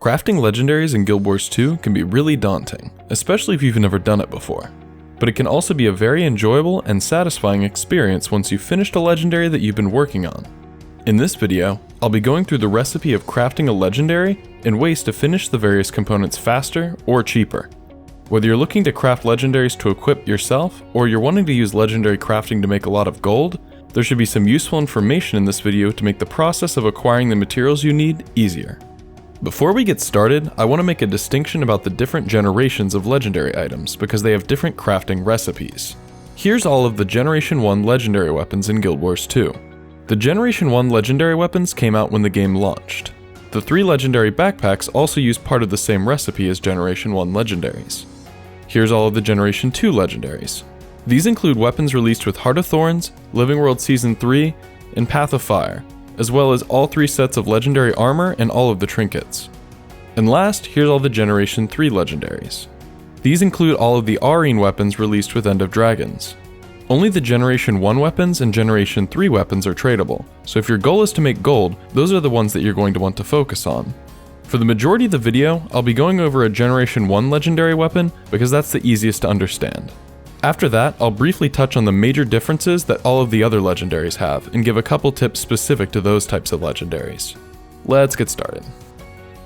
Crafting legendaries in Guild Wars 2 can be really daunting, especially if you've never done it before. But it can also be a very enjoyable and satisfying experience once you've finished a legendary that you've been working on. In this video, I'll be going through the recipe of crafting a legendary and ways to finish the various components faster or cheaper. Whether you're looking to craft legendaries to equip yourself, or you're wanting to use legendary crafting to make a lot of gold, there should be some useful information in this video to make the process of acquiring the materials you need easier. Before we get started, I want to make a distinction about the different generations of legendary items because they have different crafting recipes. Here's all of the Generation 1 legendary weapons in Guild Wars 2. The Generation 1 legendary weapons came out when the game launched. The 3 legendary backpacks also use part of the same recipe as Generation 1 legendaries. Here's all of the Generation 2 legendaries. These include weapons released with Heart of Thorns, Living World Season 3, and Path of Fire, as well as all 3 sets of legendary armor and all of the trinkets. And last, here's all the Generation 3 legendaries. These include all of the Aurine weapons released with End of Dragons. Only the Generation 1 weapons and Generation 3 weapons are tradable, so if your goal is to make gold, those are the ones that you're going to want to focus on. For the majority of the video, I'll be going over a Generation 1 legendary weapon because that's the easiest to understand. After that, I'll briefly touch on the major differences that all of the other legendaries have and give a couple tips specific to those types of legendaries. Let's get started.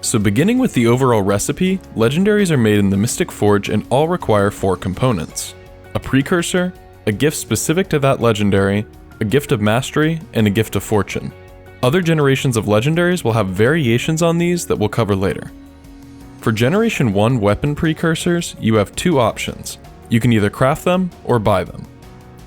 So beginning with the overall recipe, legendaries are made in the Mystic Forge and all require 4 components: a Precursor, a gift specific to that legendary, a gift of mastery, and a gift of fortune. Other generations of legendaries will have variations on these that we'll cover later. For Generation 1 weapon precursors, you have 2 options. You can either craft them or buy them.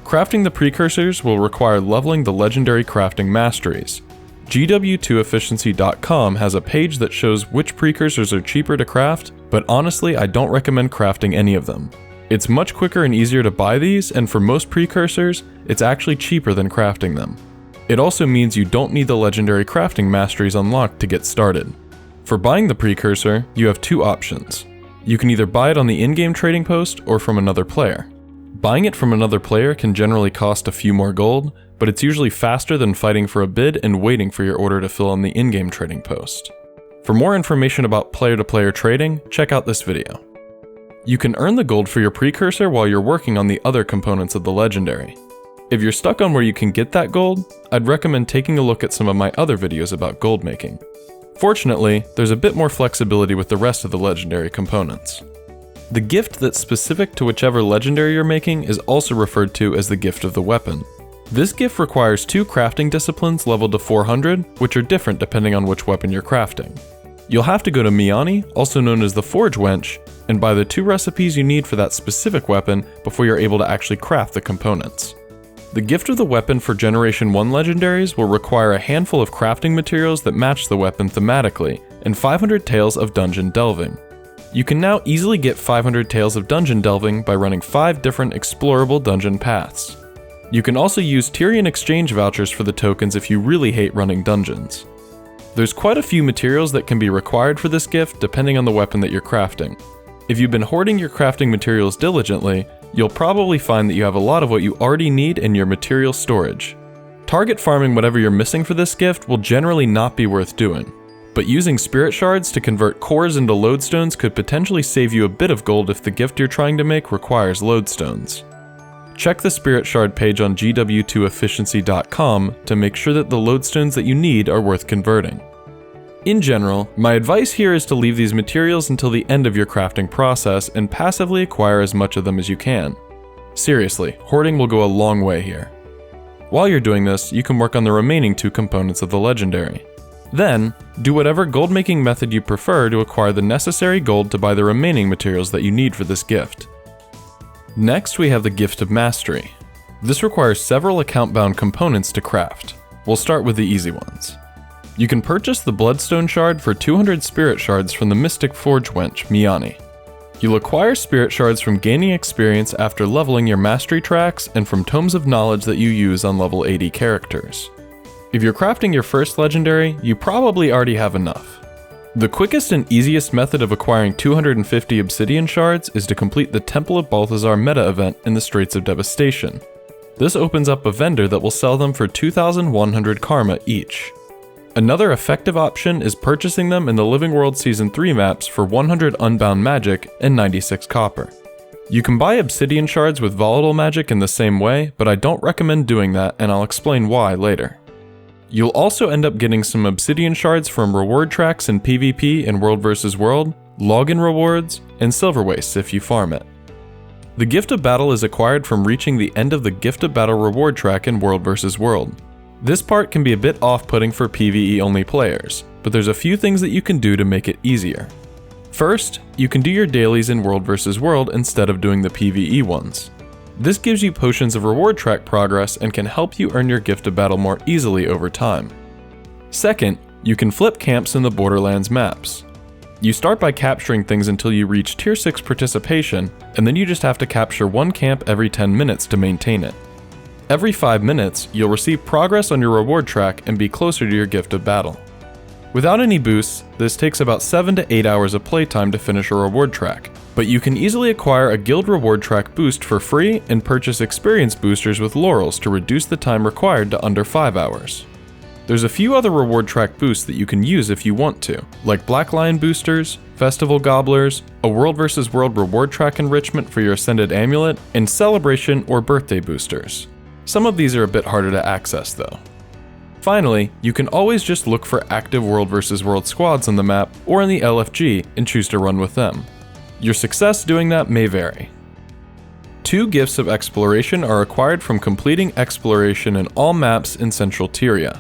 Crafting the precursors will require leveling the legendary crafting masteries. GW2efficiency.com has a page that shows which precursors are cheaper to craft, but honestly I don't recommend crafting any of them. It's much quicker and easier to buy these, and for most precursors, it's actually cheaper than crafting them. It also means you don't need the legendary crafting masteries unlocked to get started. For buying the precursor, you have 2 options. You can either buy it on the in-game trading post or from another player. Buying it from another player can generally cost a few more gold, but it's usually faster than fighting for a bid and waiting for your order to fill on the in-game trading post. For more information about player-to-player trading, check out this video. You can earn the gold for your precursor while you're working on the other components of the legendary. If you're stuck on where you can get that gold, I'd recommend taking a look at some of my other videos about gold making. Fortunately, there's a bit more flexibility with the rest of the legendary components. The gift that's specific to whichever legendary you're making is also referred to as the gift of the weapon. This gift requires 2 crafting disciplines leveled to 400, which are different depending on which weapon you're crafting. You'll have to go to Miani, also known as the Forge Wench, and buy the 2 recipes you need for that specific weapon before you're able to actually craft the components. The gift of the weapon for Generation 1 legendaries will require a handful of crafting materials that match the weapon thematically, and 500 taels of dungeon delving. You can now easily get 500 taels of dungeon delving by running 5 different explorable dungeon paths. You can also use Tyrian exchange vouchers for the tokens if you really hate running dungeons. There's quite a few materials that can be required for this gift depending on the weapon that you're crafting. If you've been hoarding your crafting materials diligently, you'll probably find that you have a lot of what you already need in your material storage. Target farming whatever you're missing for this gift will generally not be worth doing, but using spirit shards to convert cores into lodestones could potentially save you a bit of gold if the gift you're trying to make requires lodestones. Check the spirit shard page on GW2efficiency.com to make sure that the lodestones that you need are worth converting. In general, my advice here is to leave these materials until the end of your crafting process and passively acquire as much of them as you can. Seriously, hoarding will go a long way here. While you're doing this, you can work on the remaining 2 components of the legendary. Then, do whatever gold making method you prefer to acquire the necessary gold to buy the remaining materials that you need for this gift. Next, we have the Gift of Mastery. This requires several account-bound components to craft. We'll start with the easy ones. You can purchase the Bloodstone Shard for 200 Spirit Shards from the Mystic Forge Wench, Miani. You'll acquire Spirit Shards from gaining experience after leveling your Mastery tracks and from Tomes of Knowledge that you use on level 80 characters. If you're crafting your first legendary, you probably already have enough. The quickest and easiest method of acquiring 250 Obsidian Shards is to complete the Temple of Balthazar meta event in the Straits of Devastation. This opens up a vendor that will sell them for 2,100 karma each. Another effective option is purchasing them in the Living World Season 3 maps for 100 unbound magic and 96 copper. You can buy obsidian shards with volatile magic in the same way, but I don't recommend doing that, and I'll explain why later. You'll also end up getting some obsidian shards from reward tracks in PvP in World vs. World, login rewards, and silver wastes if you farm it. The Gift of Battle is acquired from reaching the end of the Gift of Battle reward track in World vs. World. This part can be a bit off-putting for PvE only players, but there's a few things that you can do to make it easier. First, you can do your dailies in World vs. World instead of doing the PvE ones. This gives you potions of reward track progress and can help you earn your Gift of Battle more easily over time. Second, you can flip camps in the Borderlands maps. You start by capturing things until you reach Tier 6 participation, and then you just have to capture one camp every 10 minutes to maintain it. Every 5 minutes, you'll receive progress on your reward track and be closer to your Gift of Battle. Without any boosts, this takes about 7 to 8 hours of playtime to finish a reward track, but you can easily acquire a guild reward track boost for free and purchase experience boosters with laurels to reduce the time required to under 5 hours. There's a few other reward track boosts that you can use if you want to, like Black Lion boosters, Festival Gobblers, a World vs. World reward track enrichment for your Ascended Amulet, and Celebration or Birthday boosters. Some of these are a bit harder to access though. Finally, you can always just look for active World vs. World squads on the map or in the LFG and choose to run with them. Your success doing that may vary. 2 Gifts of Exploration are acquired from completing exploration in all maps in Central Tyria.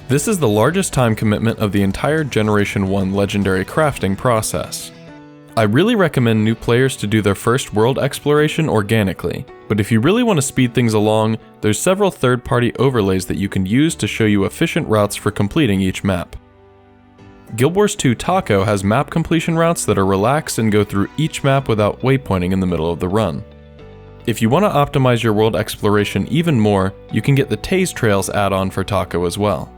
This is the largest time commitment of the entire Generation 1 Legendary crafting process. I really recommend new players to do their first world exploration organically, but if you really want to speed things along, there's several third-party overlays that you can use to show you efficient routes for completing each map. Guild Wars 2 Taco has map completion routes that are relaxed and go through each map without waypointing in the middle of the run. If you want to optimize your world exploration even more, you can get the Taze Trails add-on for Taco as well.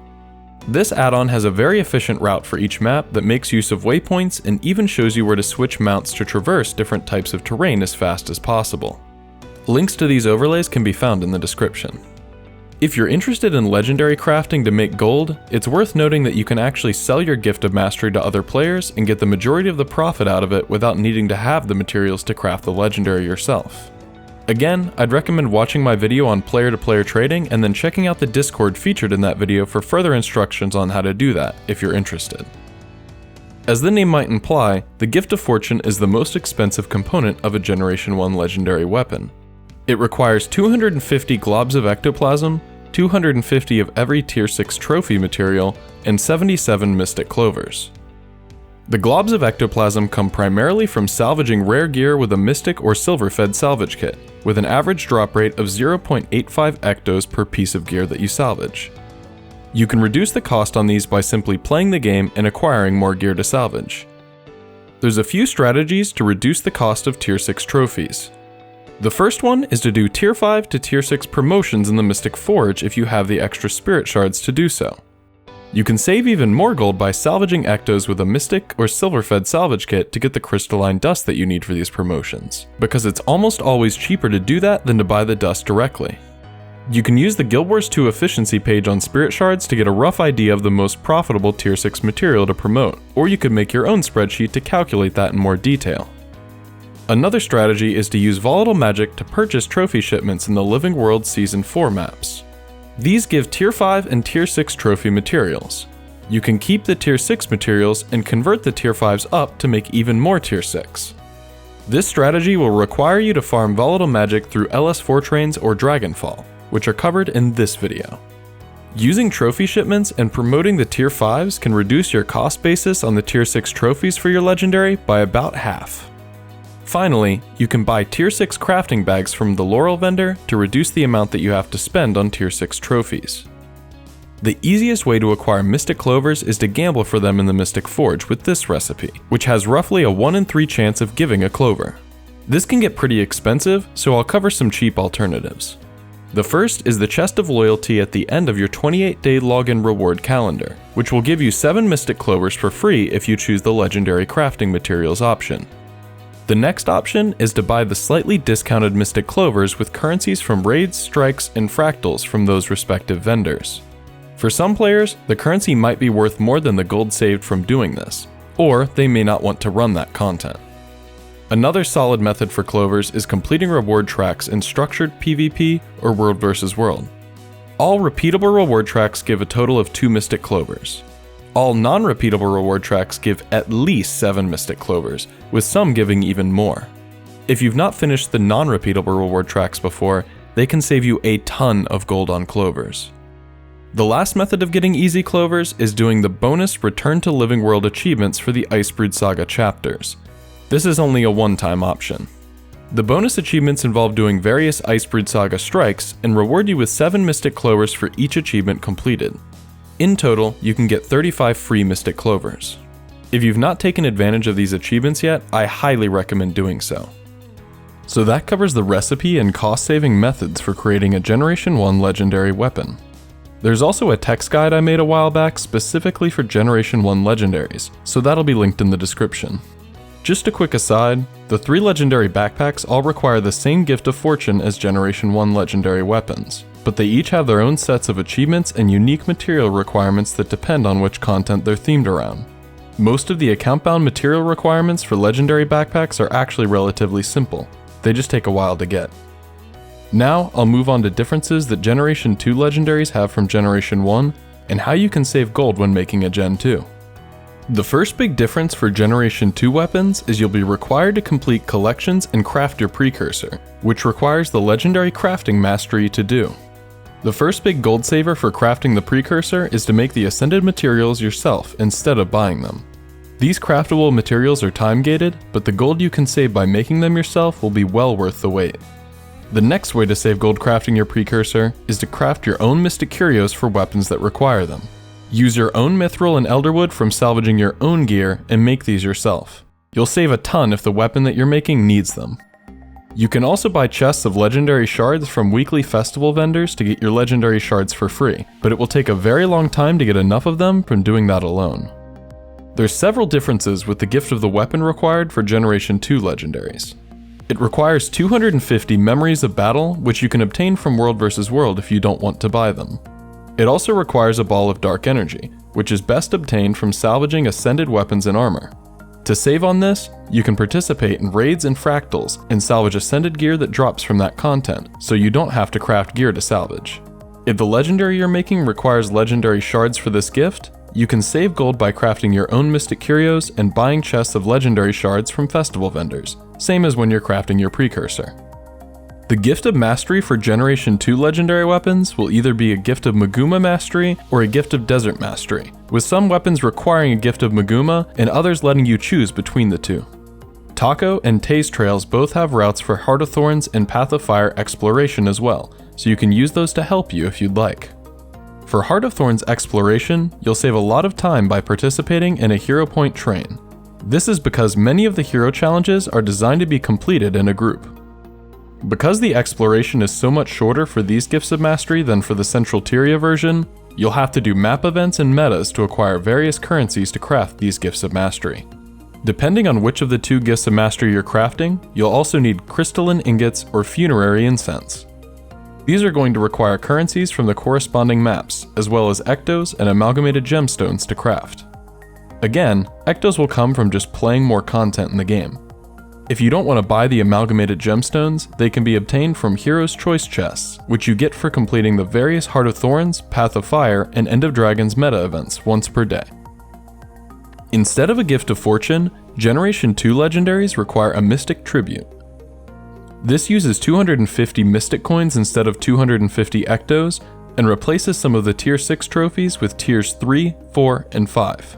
This add-on has a very efficient route for each map that makes use of waypoints and even shows you where to switch mounts to traverse different types of terrain as fast as possible. Links to these overlays can be found in the description. If you're interested in legendary crafting to make gold, it's worth noting that you can actually sell your Gift of Mastery to other players and get the majority of the profit out of it without needing to have the materials to craft the legendary yourself. Again, I'd recommend watching my video on player-to-player trading and then checking out the Discord featured in that video for further instructions on how to do that, if you're interested. As the name might imply, the Gift of Fortune is the most expensive component of a Generation 1 legendary weapon. It requires 250 globs of ectoplasm, 250 of every Tier 6 trophy material, and 77 mystic clovers. The globs of ectoplasm come primarily from salvaging rare gear with a mystic or silver-fed salvage kit, with an average drop rate of 0.85 ectos per piece of gear that you salvage. You can reduce the cost on these by simply playing the game and acquiring more gear to salvage. There's a few strategies to reduce the cost of Tier 6 trophies. The first one is to do Tier 5 to Tier 6 promotions in the Mystic Forge if you have the extra spirit shards to do so. You can save even more gold by salvaging ectos with a mystic or silver-fed salvage kit to get the crystalline dust that you need for these promotions, because it's almost always cheaper to do that than to buy the dust directly. You can use the Guild Wars 2 efficiency page on spirit shards to get a rough idea of the most profitable Tier 6 material to promote, or you could make your own spreadsheet to calculate that in more detail. Another strategy is to use volatile magic to purchase trophy shipments in the Living World Season 4 maps. These give Tier 5 and Tier 6 trophy materials. You can keep the Tier 6 materials and convert the Tier 5s up to make even more Tier 6. This strategy will require you to farm volatile magic through LS4 trains or Dragonfall, which are covered in this video. Using trophy shipments and promoting the Tier 5s can reduce your cost basis on the Tier 6 trophies for your legendary by about half. Finally, you can buy Tier 6 crafting bags from the Laurel vendor to reduce the amount that you have to spend on Tier 6 trophies. The easiest way to acquire mystic clovers is to gamble for them in the Mystic Forge with this recipe, which has roughly a 1 in 3 chance of giving a clover. This can get pretty expensive, so I'll cover some cheap alternatives. The first is the Chest of Loyalty at the end of your 28-day login reward calendar, which will give you 7 mystic clovers for free if you choose the legendary crafting materials option. The next option is to buy the slightly discounted mystic clovers with currencies from raids, strikes, and fractals from those respective vendors. For some players, the currency might be worth more than the gold saved from doing this, or they may not want to run that content. Another solid method for clovers is completing reward tracks in structured PvP or world versus world. All repeatable reward tracks give a total of 2 mystic clovers. All non-repeatable reward tracks give at least 7 mystic clovers, with some giving even more. If you've not finished the non-repeatable reward tracks before, they can save you a ton of gold on clovers. The last method of getting easy clovers is doing the bonus Return to Living World achievements for the Icebrood Saga chapters. This is only a one-time option. The bonus achievements involve doing various Icebrood Saga strikes and reward you with 7 mystic clovers for each achievement completed. In total, you can get 35 free mystic clovers. If you've not taken advantage of these achievements yet, I highly recommend doing so. So that covers the recipe and cost-saving methods for creating a Generation 1 legendary weapon. There's also a text guide I made a while back specifically for Generation 1 legendaries, so that'll be linked in the description. Just a quick aside, the 3 legendary backpacks all require the same gift of fortune as Generation 1 legendary weapons, but they each have their own sets of achievements and unique material requirements that depend on which content they're themed around. Most of the account-bound material requirements for legendary backpacks are actually relatively simple, they just take a while to get. Now, I'll move on to differences that Generation 2 legendaries have from Generation 1, and how you can save gold when making a Gen 2. The first big difference for Generation 2 weapons is you'll be required to complete collections and craft your Precursor, which requires the legendary crafting mastery to do. The first big gold saver for crafting the Precursor is to make the ascended materials yourself instead of buying them. These craftable materials are time-gated, but the gold you can save by making them yourself will be well worth the wait. The next way to save gold crafting your Precursor is to craft your own Mystic Curios for weapons that require them. Use your own Mithril and Elderwood from salvaging your own gear and make these yourself. You'll save a ton if the weapon that you're making needs them. You can also buy chests of legendary shards from weekly festival vendors to get your legendary shards for free, but it will take a very long time to get enough of them from doing that alone. There's several differences with the gift of the weapon required for Generation 2 legendaries. It requires 250 Memories of Battle, which you can obtain from World vs. World if you don't want to buy them. It also requires a Ball of Dark Energy, which is best obtained from salvaging ascended weapons and armor. To save on this, you can participate in raids and fractals and salvage ascended gear that drops from that content, so you don't have to craft gear to salvage. If the legendary you're making requires legendary shards for this gift, you can save gold by crafting your own Mystic Curios and buying chests of legendary shards from festival vendors, same as when you're crafting your Precursor. The Gift of Mastery for Generation 2 legendary weapons will either be a Gift of Maguma Mastery or a Gift of Desert Mastery, with some weapons requiring a Gift of Maguma and others letting you choose between the two. Taco and Taze Trails both have routes for Heart of Thorns and Path of Fire exploration as well, so you can use those to help you if you'd like. For Heart of Thorns exploration, you'll save a lot of time by participating in a Hero Point train. This is because many of the hero challenges are designed to be completed in a group. Because the exploration is so much shorter for these Gifts of Mastery than for the Central Tyria version, you'll have to do map events and metas to acquire various currencies to craft these Gifts of Mastery. Depending on which of the 2 Gifts of Mastery you're crafting, you'll also need crystalline ingots or funerary incense. These are going to require currencies from the corresponding maps, as well as ectos and amalgamated gemstones to craft. Again, ectos will come from just playing more content in the game. If you don't want to buy the amalgamated gemstones, they can be obtained from Hero's Choice chests, which you get for completing the various Heart of Thorns, Path of Fire, and End of Dragons meta events once per day. Instead of a Gift of Fortune, Generation 2 legendaries require a Mystic Tribute. This uses 250 Mystic Coins instead of 250 ectos, and replaces some of the Tier 6 trophies with Tiers 3, 4, and 5.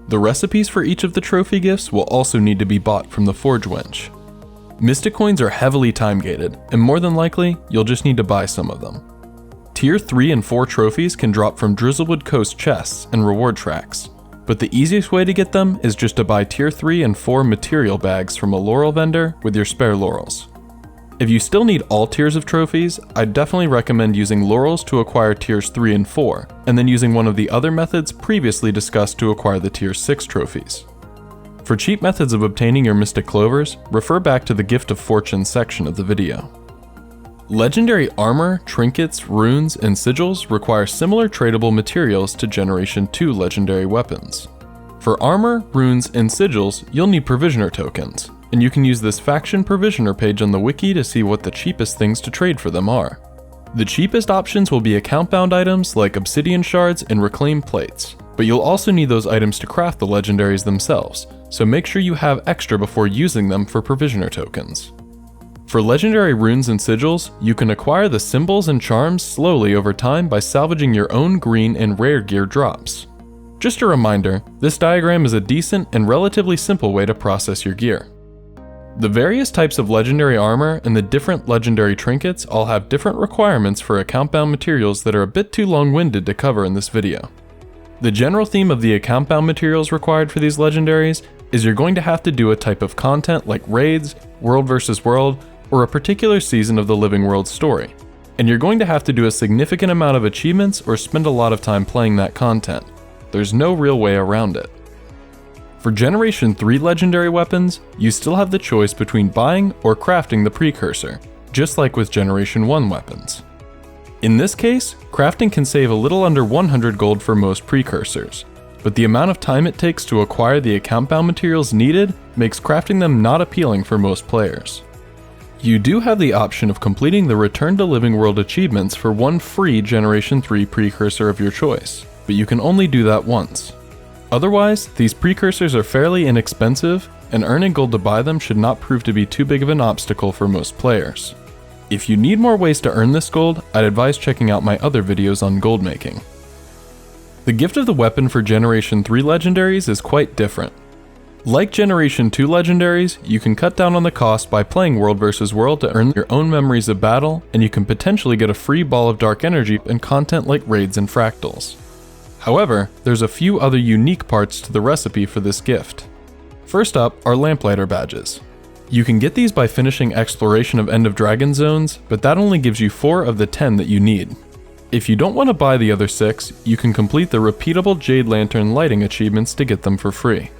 The recipes for each of the trophy gifts will also need to be bought from the Forge Wench. Mystic Coins are heavily time-gated, and more than likely, you'll just need to buy some of them. Tier 3 and 4 trophies can drop from Drizzlewood Coast chests and reward tracks, but the easiest way to get them is just to buy Tier 3 and 4 material bags from a Laurel vendor with your spare Laurels. If you still need all tiers of trophies, I'd definitely recommend using Laurels to acquire Tiers 3 and 4, and then using one of the other methods previously discussed to acquire the Tier 6 trophies. For cheap methods of obtaining your Mystic Clovers, refer back to the Gift of Fortune section of the video. Legendary armor, trinkets, runes, and sigils require similar tradable materials to Generation 2 legendary weapons. For armor, runes, and sigils, you'll need provisioner tokens, and you can use this faction provisioner page on the wiki to see what the cheapest things to trade for them are. The cheapest options will be account-bound items like obsidian shards and reclaimed plates, but you'll also need those items to craft the legendaries themselves, so make sure you have extra before using them for provisioner tokens. For legendary runes and sigils, you can acquire the symbols and charms slowly over time by salvaging your own green and rare gear drops. Just a reminder, this diagram is a decent and relatively simple way to process your gear. The various types of legendary armor and the different legendary trinkets all have different requirements for account-bound materials that are a bit too long-winded to cover in this video. The general theme of the account-bound materials required for these legendaries is you're going to have to do a type of content like raids, world versus world, or a particular season of the Living World story, and you're going to have to do a significant amount of achievements or spend a lot of time playing that content. There's no real way around it. For Generation 3 legendary weapons, you still have the choice between buying or crafting the Precursor, just like with Generation 1 weapons. In this case, crafting can save a little under 100 gold for most Precursors, but the amount of time it takes to acquire the account-bound materials needed makes crafting them not appealing for most players. You do have the option of completing the Return to Living World achievements for one free Generation 3 Precursor of your choice, but you can only do that once. Otherwise, these Precursors are fairly inexpensive, and earning gold to buy them should not prove to be too big of an obstacle for most players. If you need more ways to earn this gold, I'd advise checking out my other videos on gold making. The gift of the weapon for Generation 3 legendaries is quite different. Like Generation 2 legendaries, you can cut down on the cost by playing World vs. World to earn your own memories of battle, and you can potentially get a free ball of dark energy and content like raids and fractals. However, there's a few other unique parts to the recipe for this gift. First up are Lamplighter badges. You can get these by finishing exploration of End of Dragon zones, but that only gives you 4 of the 10 that you need. If you don't want to buy the other 6, you can complete the repeatable Jade Lantern lighting achievements to get them for free.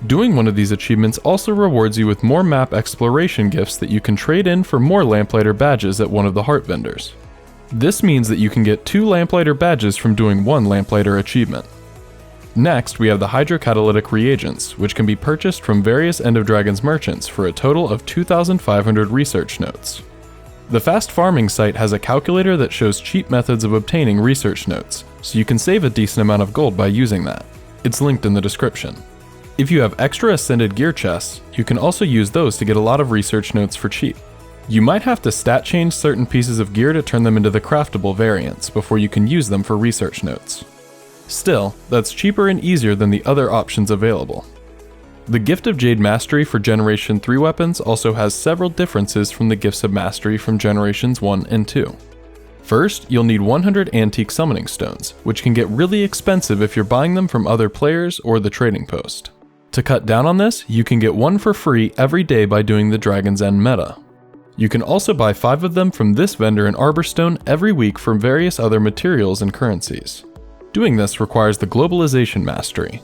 Doing one of these achievements also rewards you with more map exploration gifts that you can trade in for more Lamplighter badges at one of the heart vendors. This means that you can get 2 Lamplighter badges from doing 1 Lamplighter achievement. Next, we have the Hydrocatalytic reagents, which can be purchased from various End of Dragons merchants for a total of 2,500 research notes. The Fast Farming site has a calculator that shows cheap methods of obtaining research notes, so you can save a decent amount of gold by using that. It's linked in the description. If you have extra Ascended gear chests, you can also use those to get a lot of research notes for cheap. You might have to stat change certain pieces of gear to turn them into the craftable variants before you can use them for research notes. Still, that's cheaper and easier than the other options available. The Gift of Jade Mastery for Generation 3 weapons also has several differences from the Gifts of Mastery from Generations 1 and 2. First, you'll need 100 Antique Summoning Stones, which can get really expensive if you're buying them from other players or the trading post. To cut down on this, you can get 1 for free every day by doing the Dragon's End meta. You can also buy 5 of them from this vendor in Arborstone every week from various other materials and currencies. Doing this requires the Globalization Mastery.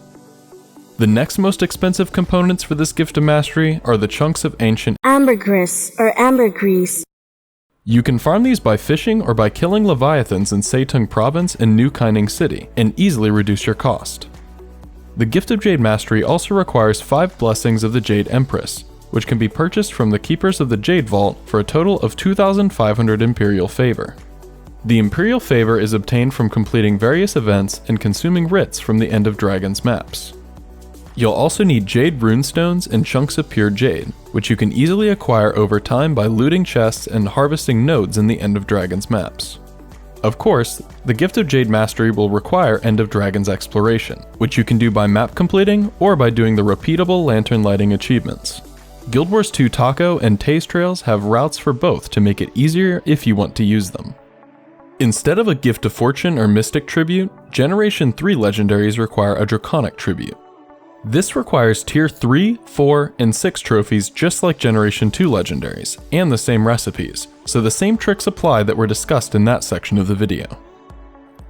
The next most expensive components for this Gift of Mastery are the chunks of ancient ambergris or ambergris. You can farm these by fishing or by killing leviathans in Seitung Province and New Kaining City, and easily reduce your cost. The Gift of Jade Mastery also requires 5 blessings of the Jade Empress, which can be purchased from the Keepers of the Jade Vault for a total of 2,500 Imperial Favor. The Imperial Favor is obtained from completing various events and consuming writs from the End of Dragons maps. You'll also need Jade Runestones and chunks of pure Jade, which you can easily acquire over time by looting chests and harvesting nodes in the End of Dragons maps. Of course, the Gift of Jade Mastery will require End of Dragons exploration, which you can do by map completing or by doing the repeatable lantern lighting achievements. Guild Wars 2 Taco and Taze Trails have routes for both to make it easier if you want to use them. Instead of a Gift of Fortune or Mystic Tribute, Generation 3 legendaries require a Draconic Tribute. This requires Tier 3, 4, and 6 trophies just like Generation 2 legendaries, and the same recipes, so the same tricks apply that were discussed in that section of the video.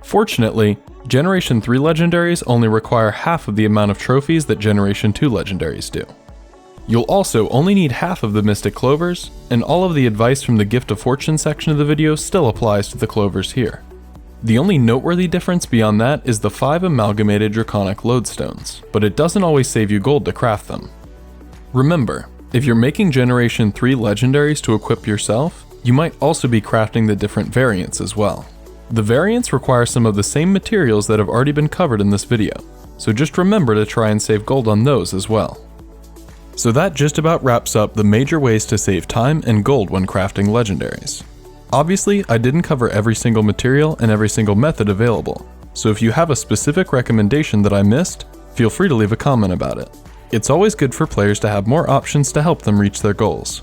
Fortunately, Generation 3 legendaries only require half of the amount of trophies that Generation 2 legendaries do. You'll also only need half of the Mystic Clovers, and all of the advice from the Gift of Fortune section of the video still applies to the clovers here. The only noteworthy difference beyond that is the 5 amalgamated draconic lodestones, but it doesn't always save you gold to craft them. Remember, if you're making Generation 3 Legendaries to equip yourself, you might also be crafting the different variants as well. The variants require some of the same materials that have already been covered in this video, so just remember to try and save gold on those as well. So that just about wraps up the major ways to save time and gold when crafting Legendaries. Obviously, I didn't cover every single material and every single method available, so if you have a specific recommendation that I missed, feel free to leave a comment about it. It's always good for players to have more options to help them reach their goals.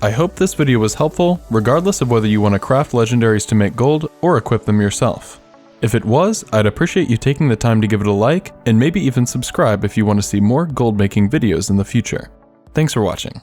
I hope this video was helpful, regardless of whether you want to craft Legendaries to make gold or equip them yourself. If it was, I'd appreciate you taking the time to give it a like, and maybe even subscribe if you want to see more gold making videos in the future. Thanks for watching.